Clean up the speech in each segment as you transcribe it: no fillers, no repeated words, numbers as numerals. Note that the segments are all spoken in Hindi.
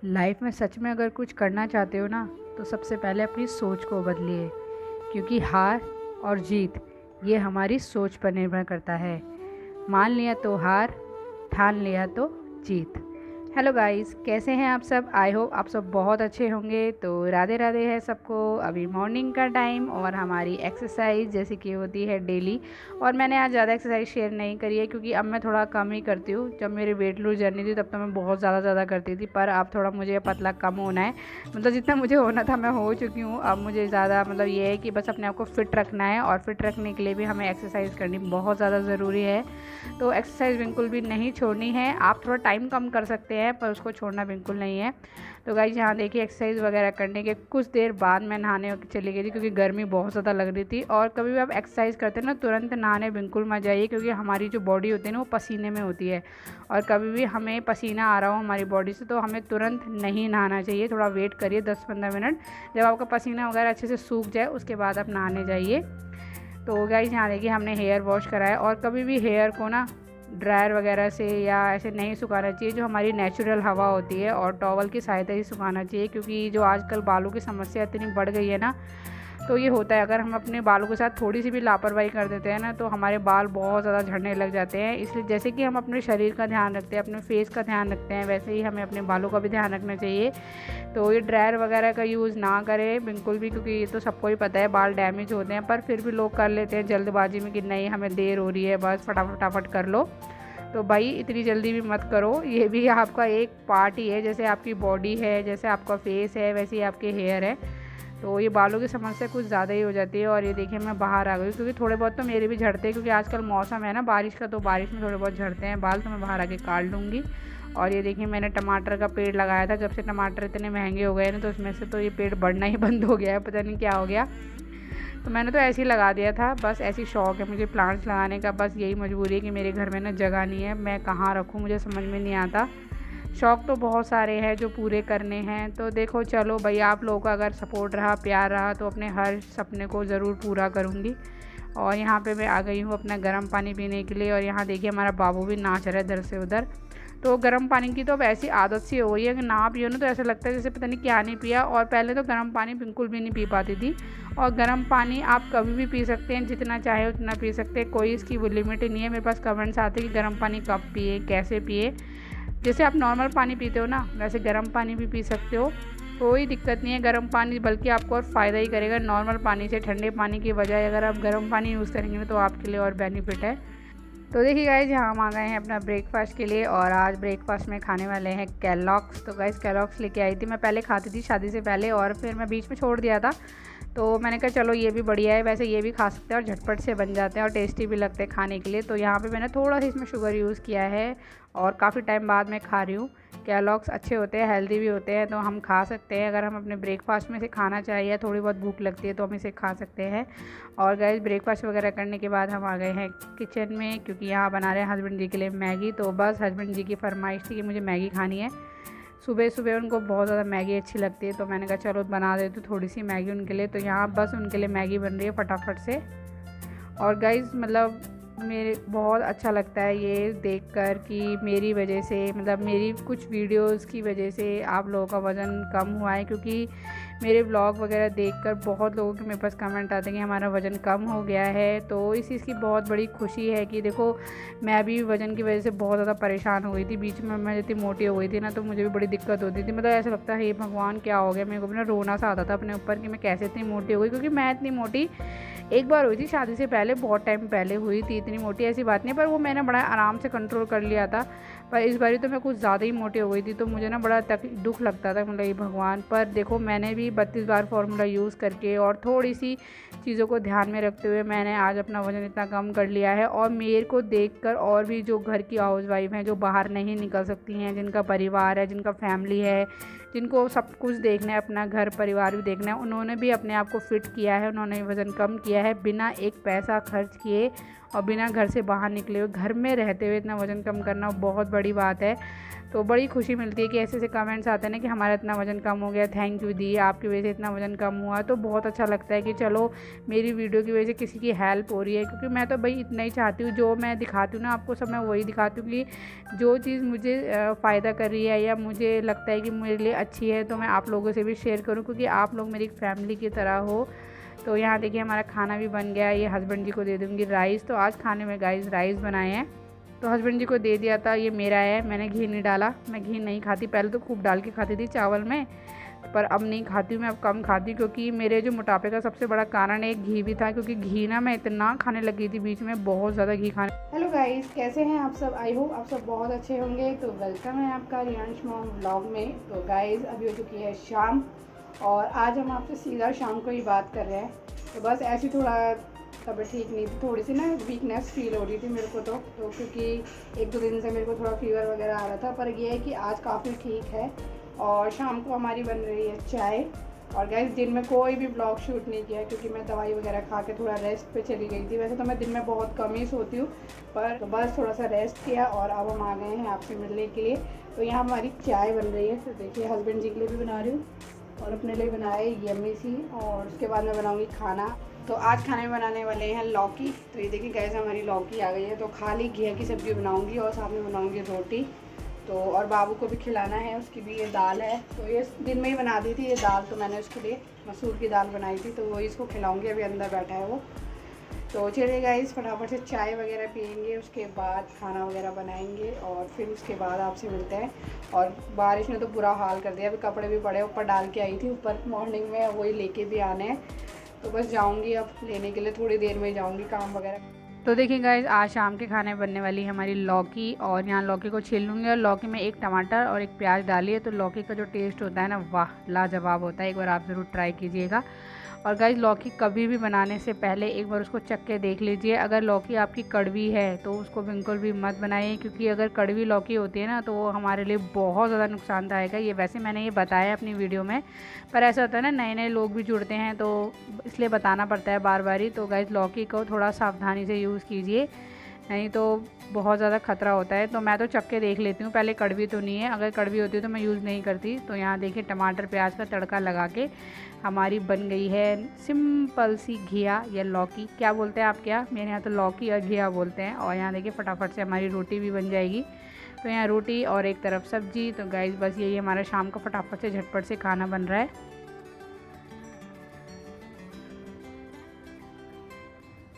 लाइफ में सच में अगर कुछ करना चाहते हो ना, तो सबसे पहले अपनी सोच को बदलिए। क्योंकि हार और जीत ये हमारी सोच पर निर्भर करता है। मान लिया तो हार, ठान लिया तो जीत। हेलो गाइस, कैसे हैं आप सब? आई होप आप सब बहुत अच्छे होंगे। तो राधे राधे है सबको। अभी मॉर्निंग का टाइम और हमारी एक्सरसाइज जैसे कि होती है डेली। और मैंने आज ज़्यादा एक्सरसाइज शेयर नहीं करी है क्योंकि अब मैं थोड़ा कम ही करती हूँ। जब मेरी वेट लूज जर्नी थी तब तो मैं बहुत ज़्यादा करती थी, पर अब थोड़ा मुझे पतला कम होना है। मतलब जितना मुझे होना था मैं हो चुकी हूँ। अब मुझे ज़्यादा मतलब ये है कि बस अपने आप को फ़िट रखना है, और फिट रखने के लिए भी हमें एक्सरसाइज करनी बहुत ज़्यादा ज़रूरी है। तो एक्सरसाइज बिल्कुल भी नहीं छोड़नी है। आप थोड़ा टाइम कम कर सकते हैं पर उसको छोड़ना बिल्कुल नहीं है। तो गाइस यहाँ देखिए, एक्सरसाइज वगैरह करने के कुछ देर बाद मैं नहाने चली गई थी क्योंकि गर्मी बहुत ज़्यादा लग रही थी। और कभी भी आप एक्सरसाइज करते हैं ना, तुरंत नहाने बिल्कुल मत जाइए, क्योंकि हमारी जो बॉडी होती है ना वो पसीने में होती है। और कभी भी हमें पसीना आ रहा हो हमारी बॉडी से तो हमें तुरंत नहीं नहाना चाहिए। थोड़ा वेट करिए 10-15 मिनट, जब आपका पसीना वगैरह अच्छे से सूख जाए उसके बाद आप नहाने जाइए। तो गाइस यहाँ देखिए, हमने हेयर वॉश कराया। और कभी भी हेयर को ना ड्रायर वगैरह से या ऐसे नहीं सुखाना चाहिए, जो हमारी नेचुरल हवा होती है, और टॉवल की सहायता ही सुखाना चाहिए। क्योंकि जो आजकल बालों की समस्या इतनी बढ़ गई है ना, तो ये होता है अगर हम अपने बालों के साथ थोड़ी सी भी लापरवाही कर देते हैं ना, तो हमारे बाल बहुत ज़्यादा झड़ने लग जाते हैं। इसलिए जैसे कि हम अपने शरीर का ध्यान रखते हैं, अपने फेस का ध्यान रखते हैं, वैसे ही हमें अपने बालों का भी ध्यान रखना चाहिए। तो ये ड्रायर वगैरह का यूज़ ना करें बिल्कुल भी, क्योंकि ये तो सबको ही पता है बाल डैमेज होते हैं। पर फिर भी लोग कर लेते हैं जल्दबाजी में कि नहीं हमें देर हो रही है, बस फटाफट कर लो। तो भाई इतनी जल्दी भी मत करो। ये भी आपका एक पार्ट ही है। जैसे आपकी बॉडी है, जैसे आपका फेस है, वैसे ही आपके हेयर है। तो ये बालों की समस्या कुछ ज़्यादा ही हो जाती है। और ये देखिए, मैं बाहर आ गई क्योंकि थोड़े बहुत तो मेरे भी झड़ते हैं, क्योंकि आजकल मौसम है ना बारिश का, तो बारिश में थोड़े बहुत झड़ते हैं बाल। तो मैं बाहर आके काट लूँगी। और ये देखिए, मैंने टमाटर का पेड़ लगाया था। जब से टमाटर इतने महंगे हो गए ना, तो उसमें से तो ये पेड़ बढ़ना ही बंद हो गया है, पता नहीं क्या हो गया। तो मैंने तो ऐसे ही लगा दिया था, बस ऐसी शौक़ है मुझे प्लांट्स लगाने का। बस यही मजबूरी है कि मेरे घर में ना जगह नहीं है, मैं कहाँ रखूँ मुझे समझ में नहीं आता। शौक़ तो बहुत सारे हैं जो पूरे करने हैं। तो देखो, चलो भाई, आप लोगों का अगर सपोर्ट रहा, प्यार रहा, तो अपने हर सपने को ज़रूर पूरा करूँगी। और यहाँ पे मैं आ गई हूँ अपना गर्म पानी पीने के लिए। और यहाँ देखिए, हमारा बाबू भी नाच रहा है इधर से उधर। तो गर्म पानी की तो अब ऐसी आदत सी हो गई है कि ना पियो ना तो ऐसा लगता है जैसे पता नहीं क्या नहीं पिया। और पहले तो गर्म पानी बिल्कुल भी नहीं पी पाती थी। और गर्म पानी आप कभी भी पी सकते हैं, जितना चाहे उतना पी सकते हैं, कोई इसकी वो लिमिट नहीं है। मेरे पास कमेंट्स आते हैं कि गर्म पानी कब पिए, कैसे पिए। जैसे आप नॉर्मल पानी पीते हो ना, वैसे गर्म पानी भी पी सकते हो, कोई दिक्कत नहीं है। गर्म पानी बल्कि आपको और फ़ायदा ही करेगा नॉर्मल पानी से। ठंडे पानी की बजाय अगर आप गर्म पानी यूज़ करेंगे ना, तो आपके लिए और बेनिफिट है। तो देखिए गाइस, यहाँ हम आ गए हैं अपना ब्रेकफास्ट के लिए। और आज ब्रेकफास्ट में खाने वाले हैं केलॉग्स। तो गाइस, केलॉग्स लेके आई थी। मैं पहले खाती थी शादी से पहले, और फिर मैं बीच में छोड़ दिया था। तो मैंने कहा चलो ये भी बढ़िया है, वैसे ये भी खा सकते हैं और झटपट से बन जाते हैं और टेस्टी भी लगते हैं खाने के लिए। तो यहाँ पे मैंने थोड़ा सा इसमें शुगर यूज़ किया है, और काफ़ी टाइम बाद मैं खा रही हूँ। केलॉग्स अच्छे होते हैं, हेल्दी भी होते हैं, तो हम खा सकते हैं। अगर हम अपने ब्रेकफास्ट में से खाना चाहिए, थोड़ी बहुत भूख लगती है, तो हम इसे खा सकते हैं। और गाइस, ब्रेकफास्ट वगैरह करने के बाद हम आ गए हैं किचन में, क्योंकि यहाँ बना रहे हैं हस्बैंड जी के लिए मैगी। तो बस हस्बैंड जी की फरमाइश थी कि मुझे मैगी खानी है। सुबह सुबह उनको बहुत ज़्यादा मैगी अच्छी लगती है, तो मैंने कहा चलो बना देती हूँ थोड़ी सी मैगी उनके लिए। तो यहाँ बस उनके लिए मैगी बन रही है फटाफट से। और गाइस, मतलब मेरे बहुत अच्छा लगता है ये देखकर कि मेरी वजह से, मतलब मेरी कुछ वीडियोस की वजह से आप लोगों का वज़न कम हुआ है। क्योंकि मेरे ब्लॉग वगैरह देखकर बहुत लोगों के मेरे पास कमेंट आते हैं कि हमारा वज़न कम हो गया है। तो इस चीज़ की बहुत बड़ी खुशी है कि देखो, मैं भी वज़न की वजह से बहुत ज़्यादा परेशान हो गई थी। बीच में मैं इतनी मोटी हो गई थी ना, तो मुझे भी बड़ी दिक्कत होती थी। मतलब ऐसा लगता है हे भगवान क्या हो गया, मेरे को भी ना रोना सा आता था अपने ऊपर कि मैं कैसे इतनी मोटी हो गई। क्योंकि मैं इतनी मोटी एक बार हुई थी शादी से पहले, बहुत टाइम पहले हुई थी। इतनी मोटी ऐसी बात नहीं, पर वो मैंने बड़ा आराम से कंट्रोल कर लिया था। पर इस बारी तो मैं कुछ ज़्यादा ही मोटी हो गई थी, तो मुझे ना बड़ा दुख लगता था, मतलब ये भगवान। पर देखो, मैंने भी 32 बार फार्मूला यूज़ करके और थोड़ी सी चीज़ों को ध्यान में रखते हुए मैंने आज अपना वज़न इतना कम कर लिया है। और मेरे को देखकर और भी जो घर की हाउसवाइफ हैं, जो बाहर नहीं निकल सकती हैं, जिनका परिवार है, जिनका फैमिली है, जिनको सब कुछ देखना है, अपना घर परिवार भी देखना है, उन्होंने भी अपने आप को फ़िट किया है, उन्होंने वज़न कम किया है बिना एक पैसा खर्च किए। और बिना घर से बाहर निकले हुए घर में रहते हुए इतना वज़न कम करना बहुत बड़ी बात है। तो बड़ी खुशी मिलती है कि ऐसे ऐसे कमेंट्स आते हैं ना कि हमारा इतना वज़न कम हो गया, थैंक यू दी, आपकी वजह से इतना वज़न कम हुआ। तो बहुत अच्छा लगता है कि चलो मेरी वीडियो की वजह से किसी की हेल्प हो रही है, क्योंकि मैं तो भाई इतना ही चाहती हूँ, जो मैं दिखाती हूँ ना आपको सब मैं वही दिखाती हूँ कि जो चीज़ मुझे फ़ायदा कर रही है या मुझे लगता है कि मेरे लिए अच्छी है तो मैं आप लोगों से भी शेयर करूँ, क्योंकि आप लोग मेरी फैमिली की तरह हो। तो यहाँ देखिए हमारा खाना भी बन गया, ये हस्बैंड जी को दे दूँगी राइस। तो आज खाने में गाइस राइस बनाए हैं, तो हस्बैंड जी को दे दिया था, ये मेरा है, मैंने घी नहीं डाला। मैं घी नहीं खाती, पहले तो खूब डाल के खाती थी चावल में, पर अब नहीं खाती हूँ, मैं अब कम खाती हूँ, क्योंकि मेरे जो मोटापे का सबसे बड़ा कारण एक घी भी था, क्योंकि घी ना मैं इतना खाने लगी थी बीच में, बहुत ज़्यादा घी खाने। हेलो गाइस, कैसे हैं आप सब? आई होप आप सब बहुत अच्छे होंगे। तो वेलकम है आपका रियांश मॉम व्लॉग में। तो गाइस अभी हो चुकी है शाम और आज हम आपसे सीधा शाम को ही बात कर रहे हैं। तो बस ऐसी थोड़ा तबीयत ठीक नहीं थी, थोड़ी सी ना वीकनेस फील हो रही थी मेरे को तो क्योंकि 1-2 दिन से मेरे को थोड़ा फीवर वगैरह आ रहा था, पर ये है कि आज काफ़ी ठीक है। और शाम को हमारी बन रही है चाय। और गाइस दिन में कोई भी ब्लॉग शूट नहीं किया, क्योंकि मैं दवाई वगैरह खा के थोड़ा रेस्ट पे चली गई थी। वैसे तो मैं दिन में बहुत कम ही सोती हूँ, पर बस थोड़ा सा रेस्ट किया और अब हम आ गए हैं आपसे मिलने के लिए। तो यहाँ हमारी चाय बन रही है। तो देखिए हस्बैंड जी के लिए भी बना रही हूँ और अपने लिए बनाए यम्मी सी, और उसके बाद मैं बनाऊँगी खाना। तो आज खाने में बनाने वाले हैं लौकी। तो ये देखिए गैस हमारी लौकी आ गई है। तो खाली घी की सब्ज़ी बनाऊंगी और साथ में बनाऊंगी रोटी। तो और बाबू को भी खिलाना है, उसकी भी ये दाल है। तो ये दिन में ही बना दी थी ये दाल, तो मैंने उसके लिए मसूर की दाल बनाई थी, तो वही इसको खिलाऊंगी। अभी अंदर बैठा है वो। तो चलिए गाइस फटाफट से चाय वगैरह पियेंगे, उसके बाद खाना वगैरह बनाएंगे और फिर उसके बाद आपसे मिलते हैं। और बारिश ने तो बुरा हाल कर दिया, अभी कपड़े भी पड़े ऊपर डाल के आई थी ऊपर मॉर्निंग में, वही लेके भी आने हैं। तो बस जाऊंगी अब लेने के लिए, थोड़ी देर में जाऊंगी काम वगैरह। तो देखिए गाइस आज शाम के खाने बनने वाली है हमारी लौकी, और यहाँ लौकी को छील लूँगी और लौकी में एक टमाटर और एक प्याज डालिए, तो लौकी का जो टेस्ट होता है ना, वाह लाजवाब होता है। एक बार आप ज़रूर ट्राई कीजिएगा। और गाइस लौकी कभी भी बनाने से पहले एक बार उसको चख के देख लीजिए। अगर लौकी आपकी कड़वी है तो उसको बिल्कुल भी मत बनाइए, क्योंकि अगर कड़वी लौकी होती है ना तो वो हमारे लिए बहुत ज़्यादा नुकसानदायक है। ये वैसे मैंने ये बताया अपनी वीडियो में, पर ऐसा होता है ना नए नए लोग भी जुड़ते हैं, तो इसलिए बताना पड़ता है बार बार ही। तो गाइस लौकी को थोड़ा सावधानी से यूज़ कीजिए, नहीं तो बहुत ज़्यादा खतरा होता है। तो मैं तो चख के देख लेती हूँ पहले, कड़वी तो नहीं है, अगर कड़वी होती है तो मैं यूज़ नहीं करती। तो यहाँ देखिए टमाटर प्याज का तड़का लगा के हमारी बन गई है सिंपल सी घिया या लौकी, क्या बोलते हैं आप? क्या मेरे यहाँ तो लौकी और घिया बोलते हैं। और यहाँ देखिए फटाफट से हमारी रोटी भी बन जाएगी। तो यहाँ रोटी और एक तरफ सब्जी। तो गाइस बस यही हमारा शाम का फटाफट से झटपट से खाना बन रहा है।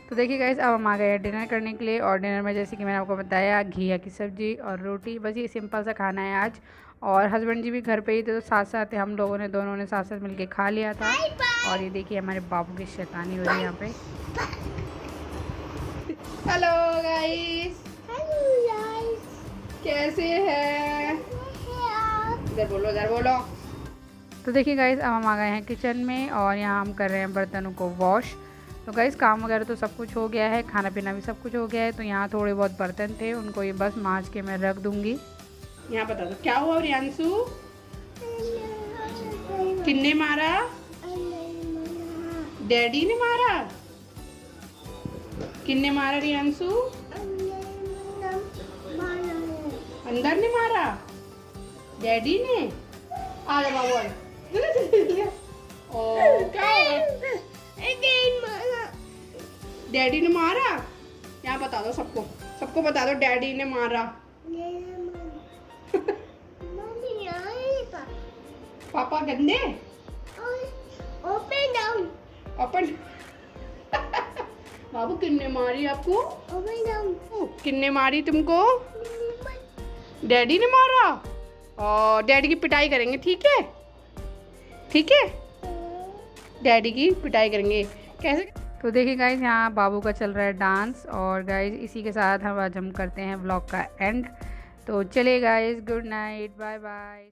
तो देखिए गाइस अब हम आ गए हैं डिनर करने के लिए, और डिनर में जैसे कि मैंने आपको बताया घिया की सब्ज़ी और रोटी, बस ये सिंपल सा खाना है आज। और हस्बैंड जी भी घर पे ही थे, तो साथ साथ हम लोगों ने दोनों ने साथ साथ मिलके खा लिया था। और ये देखिए हमारे बाबू की शैतानी हो रही है यहाँ पे। हेलो गाइस, कैसे हैं? इधर बोलो, इधर बोलो। तो देखिए गाइस अब हम आ गए हैं किचन में, और यहाँ हम कर रहे हैं बर्तनों को वॉश। तो गाइस काम वगैरह तो सब कुछ हो गया है, खाना पीना भी सब कुछ हो गया है। तो यहाँ थोड़े बहुत बर्तन थे, उनको ये बस मांज के मैं रख दूँगी। यहाँ बता दो क्या हुआ रियांशु? किन्ने मारा? डैडी ने मारा? किन्ने मारा रियांशु? अंदर ने मारा? डैडी ने? आ जा बाबू, ओ क्या हुआ? डैडी ने मारा? यहाँ बता दो सबको, सबको बता दो डैडी ने मारा। पापा गंदे? Open down, open. बाबू किन्ने मारी आपको? Open down. किन्ने मारी तुमको? डैडी ने मारा। और डैडी की पिटाई करेंगे, ठीक है? ठीक है, डैडी की पिटाई करेंगे। कैसे? तो देखिए गाइज यहाँ बाबू का चल रहा है डांस। और गाइज इसी के साथ हम आज हम करते हैं व्लॉग का एंड। तो चलिए guys, good night, bye bye.